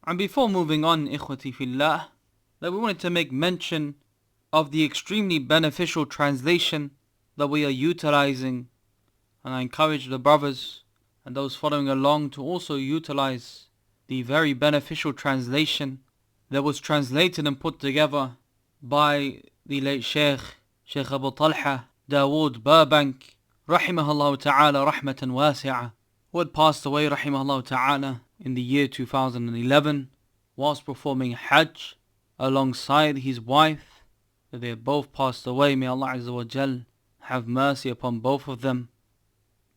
And before moving on, ikhwati fillah, that we wanted to make mention of the extremely beneficial translation that we are utilizing, and I encourage the brothers and those following along to also utilize the very beneficial translation that was translated and put together by the late Shaykh Abu Talha Dawud Burbank, rahimahullah ta'ala rahmatan wasi'ah, who had passed away rahimahullah ta'ala in the year 2011 whilst performing Hajj alongside his wife. They had both passed away. May Allah Azza wa Jal have mercy upon both of them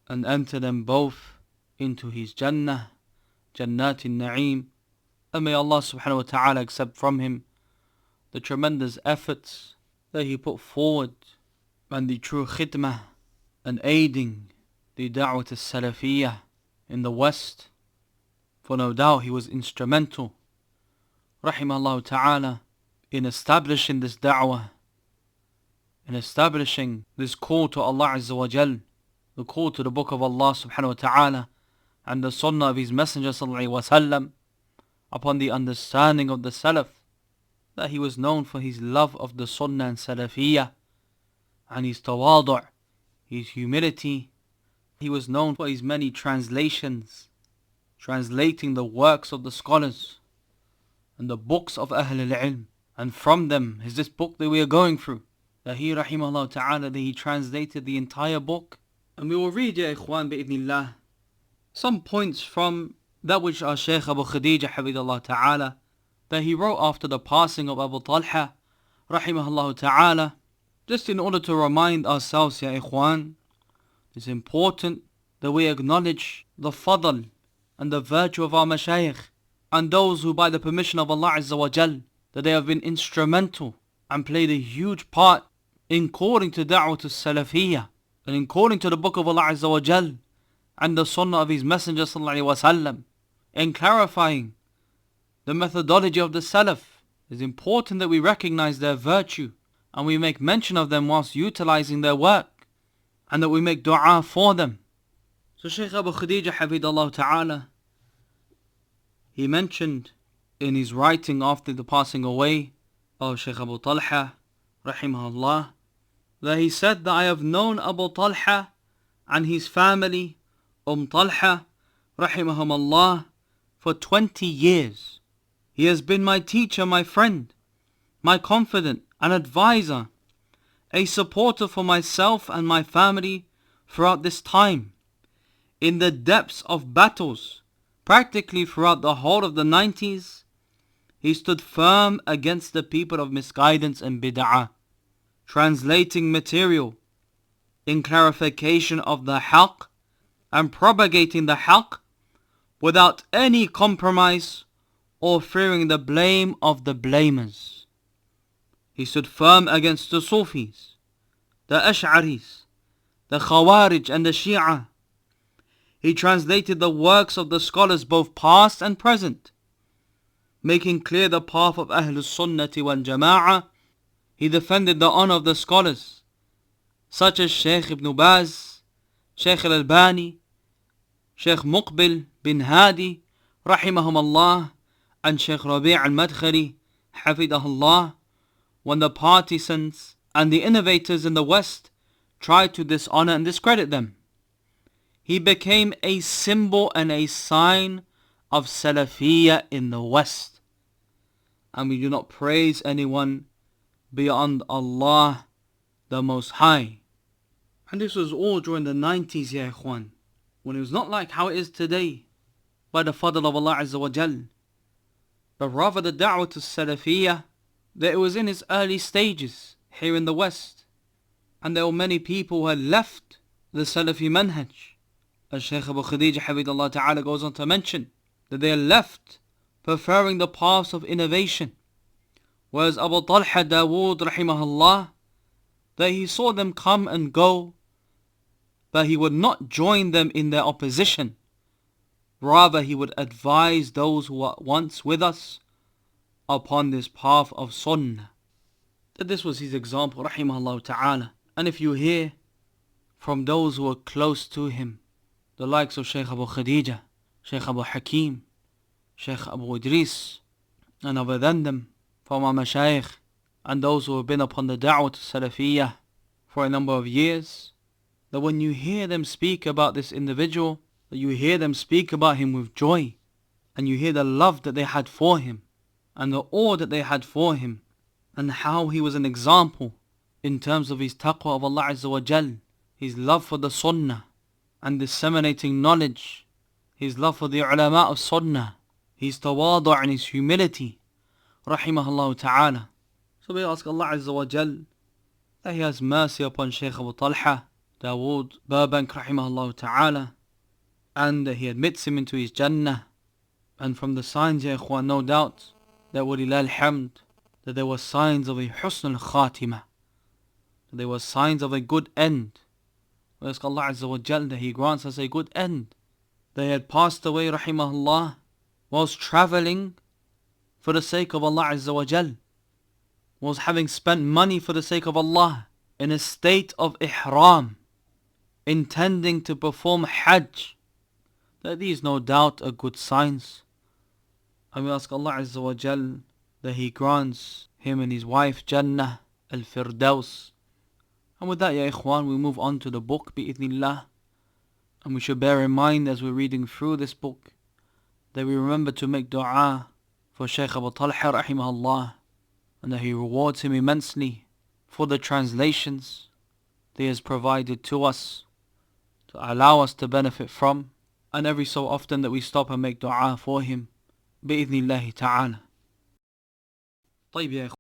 and enter them both into his Jannah, Jannatin Na'im. And may Allah subhanahu wa ta'ala accept from him the tremendous efforts that he put forward and the true khidmah and aiding the da'wat al-Salafiyyah in the West. For no doubt he was instrumental, rahimahullah ta'ala, in establishing this da'wah, in establishing this call to Allah Azza wa Jal, the call to the book of Allah subhanahu wa ta'ala and the sunnah of his messenger sallallahu alaihi wasallam, upon the understanding of the Salaf, that he was known for his love of the sunnah and Salafiyyah, and his tawadu', his humility. He was known for his many translations, translating the works of the scholars and the books of Ahl al-Ilm. And from them is this book that we are going through, that he rahimahullah ta'ala, that he translated the entire book. And we will read, ya ikhwan bi'idhnillah, some points from that which our Shaykh Abu Khadija hafidhahullah ta'ala, that he wrote after the passing of Abu Talha rahimahullah ta'ala, just in order to remind ourselves, ya ikhwan, it's important that we acknowledge the fadl and the virtue of our mashayikh and those who by the permission of Allah Azza wa Jal, that they have been instrumental and played a huge part in calling to da'wat al-Salafiyyah and in calling to the book of Allah Azza wa Jal and the sunnah of his messenger sallallahu alaihi wasallam, in clarifying the methodology of the Salaf. It's important that we recognize their virtue and we make mention of them whilst utilizing their work, and that we make dua for them. So Shaykh Abu Khadija hafidhahullah ta'ala, he mentioned in his writing after the passing away of Shaykh Abu Talha rahimahullah, that he said that I have known Abu Talha and his family, Talha rahimahumullah, for 20 years. He has been my teacher, my friend, my confidant and advisor, a supporter for myself and my family throughout this time. In the depths of battles, practically throughout the whole of the 90s, he stood firm against the people of misguidance and bid'ah, translating material in clarification of the haqq and propagating the haqq without any compromise or fearing the blame of the blamers. He stood firm against the Sufis, the Ash'aris, the Khawarij and the Shia. He translated the works of the scholars both past and present, making clear the path of Ahlus Sunnati wal Jama'ah. He defended the honor of the scholars, such as Shaykh Ibn Baz, Shaykh Al-Albani, Shaykh Muqbil bin Hadi, rahimahumullah, and Shaykh Rabi' al-Madkhali, hafidahullah, when the partisans and the innovators in the West tried to dishonor and discredit them. He became a symbol and a sign of Salafiyyah in the West. And we do not praise anyone beyond Allah the Most High. And this was all during the 90s, ya ikhwan, when it was not like how it is today, by the fadl of Allah Azza wa Jal, but rather the da'wah to Salafiyyah, that it was in its early stages here in the West, and there were many people who had left the Salafi manhaj. As Shaykh Abu Khadija hafidhahullah ta'ala goes on to mention, that they left preferring the paths of innovation, whereas Abu Talha Dawud rahimahullah, that he saw them come and go, but he would not join them in their opposition. Rather, he would advise those who were once with us upon this path of sunnah. That this was his example, rahimahullah ta'ala. And if you hear from those who were close to him, the likes of Shaykh Abu Khadija, Shaykh Abu Hakim, Shaykh Abu Idris, and other than them, from our Mashaykh, and those who have been upon the Da'wah to Salafiyyah for a number of years, that when you hear them speak about this individual, that you hear them speak about him with joy, and you hear the love that they had for him, and the awe that they had for him, and how he was an example in terms of his taqwa of Allah Azza wa Jal, his love for the Sunnah, and disseminating knowledge, his love for the ulama of Sunnah, his tawadu' and his humility, rahimahullah ta'ala. So we ask Allah Azza wa Jal that He has mercy upon Shaykh Abu Talha Dawud Burbank, rahimahullah ta'ala, and that He admits him into his Jannah. And from the signs, ya ikhwan, no doubt, that walillah alhamd, that there were signs of a husn al-khatimah, that there were signs of a good end. We ask Allah Azza wa Jal that He grants us a good end. They had passed away, rahimahullah, whilst travelling for the sake of Allah Azza wa Jal, was having spent money for the sake of Allah, in a state of ihram, intending to perform hajj. That these no doubt are good signs. And we ask Allah Azza wa Jal that He grants him and his wife Jannah al-Firdaus. And with that, ya ikhwan, we move on to the book, bi'idhnillah. And we should bear in mind as we're reading through this book, that we remember to make dua for Shaykh Abu Talha rahimahullah, and that He rewards him immensely for the translations that He has provided to us, to allow us to benefit from, and every so often that we stop and make dua for him, bi'idhnillahi ta'ala. طيب يا